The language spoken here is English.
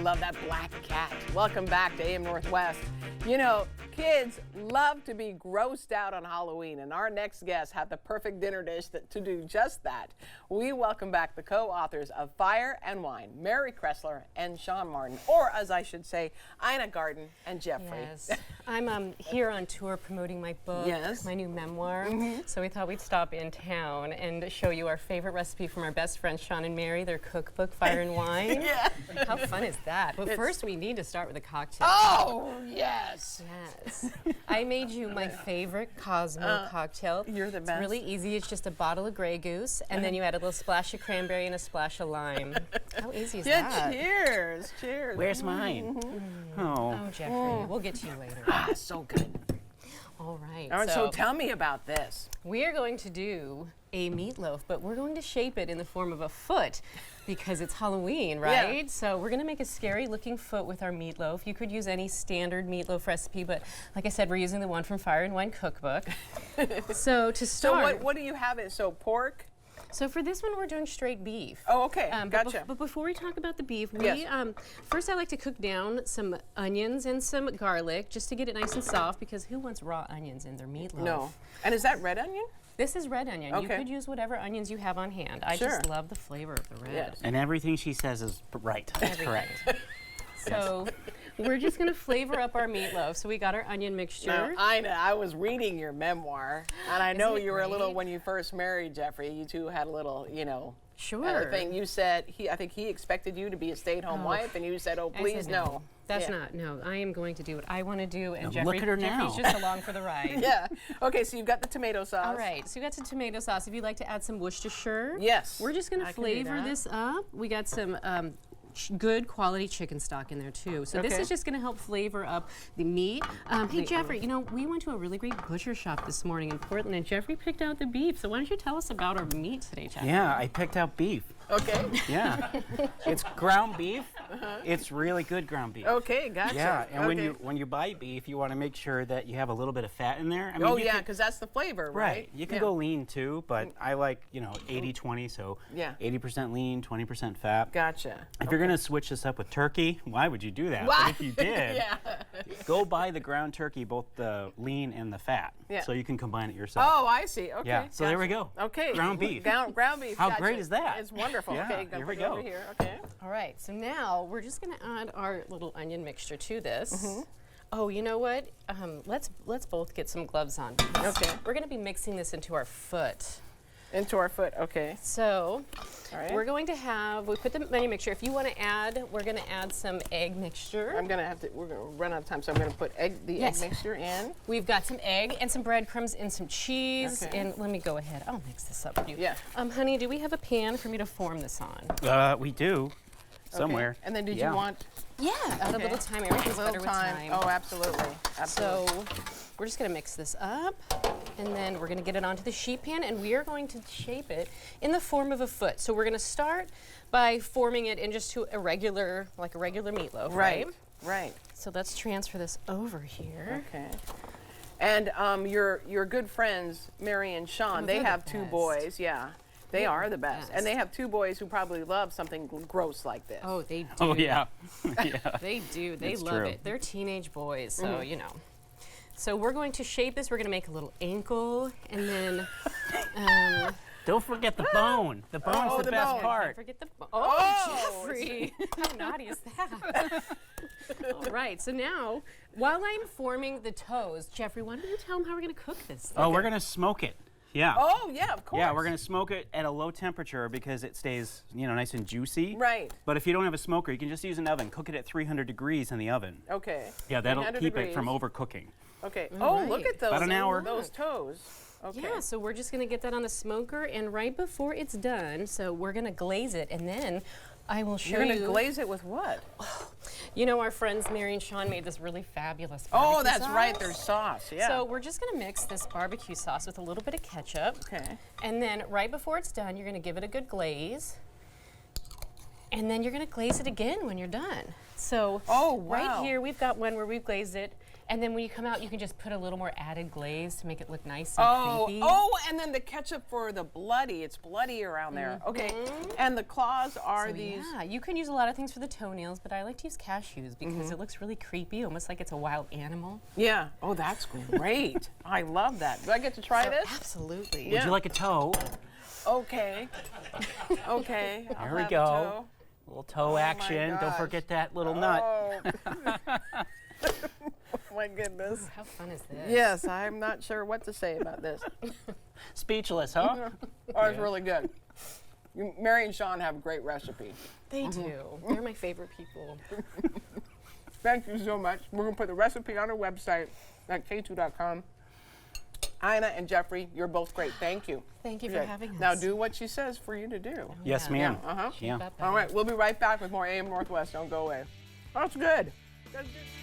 love that black cat. Welcome back to AM Northwest. You know, kids love to be grossed out on Halloween, and our next guests have the perfect dinner dish to do just that. We welcome back the co-authors of Fire and Wine, Mary Cressler and Sean Martin, or as I should say, Ina Garten and Jeffrey. Yes, I'm here on tour promoting my book, my new memoir. So we thought we'd stop in town and show you our favorite recipe from our best friends, Sean and Mary, their cookbook, Fire and Wine. How fun is that? But first we need to start with a cocktail. Oh, yes. Yes. I made you my favorite Cosmo cocktail. You're the best. It's really easy. It's just a bottle of Grey Goose, and then you add a little splash of cranberry and a splash of lime. How easy is that? Cheers. Cheers. Where's mine? Oh, Jeffrey, we'll get to you later. So good. All right. All right, so tell me about this. We are going to do a meatloaf, but we're going to shape it in the form of a foot because it's Halloween, right? So we're going to make a scary looking foot with our meatloaf. You could use any standard meatloaf recipe, but like I said, we're using the one from Fire and Wine cookbook. So to start. So what do you have it? So pork? So for this one, we're doing straight beef. Oh, okay, gotcha. But before we talk about the beef, first I like to cook down some onions and some garlic just to get it nice and soft, because who wants raw onions in their meatloaf? No. And is that red onion? This is red onion. Okay. You could use whatever onions you have on hand. I just love the flavor of the red. Yes. and everything she says is right. That's correct. So we're just going to flavor up our meatloaf. So we got our onion mixture. Now, I was reading your memoir, and I know Isn't it you were a little, great? when you first married Jeffrey, you two had a little, you know, Sure. thing. You said, I think he expected you to be a stay-at-home wife, and you said, oh, I please, said no. That's no. I am going to do what I want to do, and Look at her Jeffrey's now. just along for the ride. Yeah. Okay, so you've got the tomato sauce. All right, so we got some tomato sauce. If you'd like to add some Worcestershire. Yes. We're just going I to can do flavor that. this up. We got some good quality chicken stock in there too. So this Okay. is just going to help flavor up the meat. Hey Jeffrey, you know, we went to a really great butcher shop this morning in Portland, and Jeffrey picked out the beef. So why don't you tell us about our meat today, Jeffrey? Yeah, I picked out beef. Okay. Yeah, it's ground beef. It's really good ground beef. Okay, gotcha. Yeah, and okay. when you buy beef, you want to make sure that you have a little bit of fat in there. I mean, Oh, you yeah, can- because that's the flavor, right? Right. You can go lean too, but I like, 80-20, so Yeah. 80% lean, 20% fat. Gotcha. If you're going to switch this up with turkey, why would you do that? Why? But if you did, Yeah. go buy the ground turkey, both the lean and the fat, Yeah. so you can combine it yourself. Oh, I see. Okay. Yeah, so there we gotcha. go. Okay. Ground beef. Ground beef. How gotcha. great is that? It's wonderful. Yeah, Okay, here we put it go. over here. Okay. All right, so now we're just going to add our little onion mixture to this. Oh, you know what? Let's both get some gloves on. Okay. We're going to be mixing this into our foot. Into our foot. Okay. So All right. we're going to we put the onion mixture. If you want to add, we're going to add some egg mixture. We're gonna run out of time, so I'm gonna put the egg mixture in. We've got some egg and some breadcrumbs and some cheese. Okay. And let me go ahead. I'll mix this up for you. Yeah. Honey, do we have a pan for me to form this on? We do, somewhere. Okay. And then did Yeah. you want Yeah. Add a little time. Everything's a little better time? with time. Oh, absolutely. Absolutely. So we're just going to mix this up, and then we're going to get it onto the sheet pan, and we are going to shape it in the form of a foot. So we're going to start by forming it in just like a regular meatloaf, right? Right. So let's transfer this over here. Okay. And your good friends, Mary and Sean, they they're the have two best. boys. Yeah. They are the best. best. And they have two boys who probably love something gross like this. Oh, they do. Oh, yeah. Yeah. They do. They It's love true. it. They're teenage boys, so you know. So we're going to shape this. We're going to make a little ankle, and then Don't forget the bone. The bone's the the best bone. part. forget the Oh, Jeffrey. How naughty is that? All right. So now, while I'm forming the toes, Jeffrey, why don't you tell them how we're going to cook this? Oh, we're going to smoke it. Yeah. Oh, yeah, of course. Yeah, we're going to smoke it at a low temperature because it stays, nice and juicy. Right. But if you don't have a smoker, you can just use an oven. Cook it at 300 degrees in the oven. Okay. Yeah, that'll 300 keep it from degrees. overcooking. Okay. All Oh, look right. at those. About an hour. Those toes. Okay. Yeah, so we're just going to get that on the smoker, and right before it's done, so we're going to glaze it, and then I will show You're you. going to glaze it with what? You know, our friends Mary and Sean made this really fabulous Oh, barbecue that's sauce. right. There's sauce. Yeah. So we're just going to mix this barbecue sauce with a little bit of ketchup. Okay. And then right before it's done, you're going to give it a good glaze. And then you're going to glaze it again when you're done. So Oh, wow. right here, we've got one where we've glazed it And then when you come out, you can just put a little more added glaze to make it look nice and creepy. And then the ketchup for the bloody. It's bloody around there. Okay. And the claws are So these. yeah, you can use a lot of things for the toenails, but I like to use cashews because it looks really creepy, almost like it's a wild animal. Yeah. Oh, that's great. I love that. Do I get to try this? Absolutely. Would you like a toe? Okay. Okay. I'll There we have a go. toe. Little toe my action. Don't gosh. forget that little nut. Oh. My goodness. How fun is this? Yes, I'm not sure what to say about this. Speechless, huh? Oh, it's really good. Mary and Sean have a great recipe. They do. They're my favorite people. Thank you so much. We're going to put the recipe on our website at k2.com. Ina and Jeffrey, you're both great. Thank you. Thank you for having us. Now do what she says for you to do. Yes, Yeah. ma'am. Uh-huh. Yeah. Keep up, All right, we'll be right back with more AM Northwest. Don't go away. That's good. That's good.